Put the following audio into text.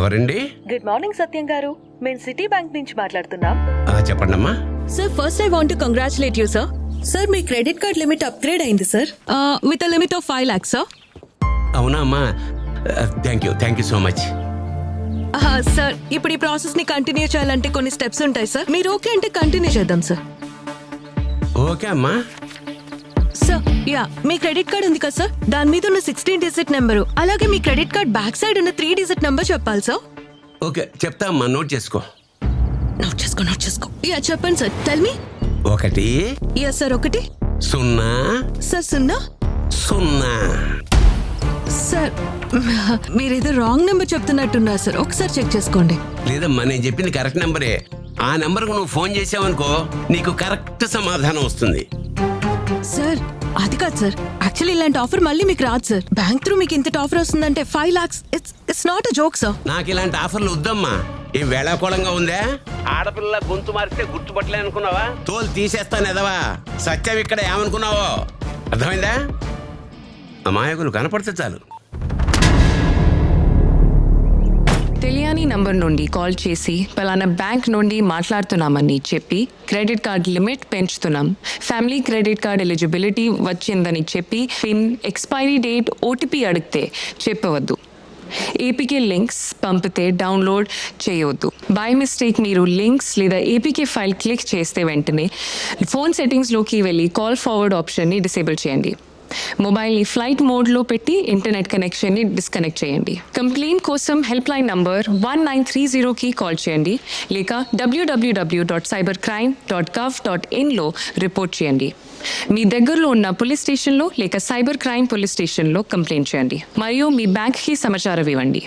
ఎవరండి? Good morning సత్యం గారు, మేము సిటీ బ్యాంక్ నుంచి మాట్లాడుతున్నాం. చెప్పండమ్మా. Sir first I want to congratulate you sir. Sir మీ క్రెడిట్ కార్డ్ లిమిట్ అప్గ్రేడ్ అయింది sir, with a limit of 5 lakhs sir. అవునా అమ్మా, thank you so much. Sir ఇప్పుడు ఈ ప్రాసెస్ ని కంటిన్యూ చేయాలంటే కొన్ని స్టెప్స్ ఉంటాయి సార్. మీరు ఓకే అంటే కంటిన్యూ చేద్దాం సార్. ఓకే అమ్మా. సార్ మీ క్రెడిట్ కార్డ్ ఉంది కదా సార్, దాని మీద ఉన్న 16 digit నెంబరు, అలాగే మీ క్రెడిట్ కార్డ్ బ్యాక్ సైడ్ ఉన్న 3 digit నెంబర్ చెప్పాలి సార్. ఓకే చెప్తా అమ్మా, నోట్ చేసుకో. నోట్ చేసుకో. చెప్పండి sir, tell me. 1 sir 1 0 sir 0 0. Sir మీరేదో రాంగ్ నెంబర్ చెప్తున్నట్టున్నారు సార్, ఒకసారి చెక్ చేసుకోండి. లేదమ్మా, నేను చెప్పింది కరెక్ట్ నెంబరే. ఆ నెంబర్కు నువ్వు ఫోన్ చేసావనుకో, నీకు కరెక్ట్ సమాధానం వస్తుంది. సార్ అది కాదు సార్, యాక్చువల్లీ ఇలాంటి ఆఫర్ మళ్ళీ మీకు రాదు సార్. బ్యాంక్ త్రూ మీకు ఇంత ఆఫర్ వస్తుందంటే 5 lakhs, it's not a joke sir. నాకు ఇలాంటి ఆఫర్లు వద్దమ్మా. ఏం వేళాకోళంగా ఉందా? ఆడపిల్ల గొంతు మారిస్తే గుర్తుపట్టలే అనుకున్నావా? తోలు తీసేస్తాను ఎదవా. సత్యం ఇక్కడ ఏమనుకున్నావో అర్థమైందా? అమాయకులు కనపడితే చాలు. తెలియని నంబర్ నుండి కాల్ చేసి పలానా బ్యాంక్ నుండి మాట్లాడుతున్నామని చెప్పి క్రెడిట్ కార్డ్ లిమిట్ పెంచుతున్నాం, ఫ్యామిలీ క్రెడిట్ కార్డ్ ఎలిజిబిలిటీ వచ్చిందని చెప్పి పిన్, ఎక్స్పైరీ డేట్, ఓటీపీ అడిగితే చెప్పవద్దు. ఏపీకే లింక్స్ పంపితే డౌన్లోడ్ చేయవద్దు. బై మిస్టేక్ మీరు లింక్స్ లేదా ఏపీకే ఫైల్ క్లిక్ చేస్తే వెంటనే ఫోన్ సెట్టింగ్స్లోకి వెళ్ళి కాల్ ఫార్వర్డ్ ఆప్షన్ని డిసేబుల్ చేయండి. మొబైల్ని ఫ్లైట్ మోడ్లో పెట్టి ఇంటర్నెట్ కనెక్షన్ని డిస్కనెక్ట్ చేయండి. కంప్లైంట్ కోసం హెల్ప్ లైన్ నంబర్ 1930కి కాల్ చేయండి, లేక www.cybercrime.gov.in రిపోర్ట్ చేయండి. మీ దగ్గరలో ఉన్న పోలీస్ స్టేషన్లో లేక సైబర్ క్రైమ్ పోలీస్ స్టేషన్లో కంప్లైంట్ చేయండి, మరియు మీ బ్యాంక్కి సమాచారం ఇవ్వండి.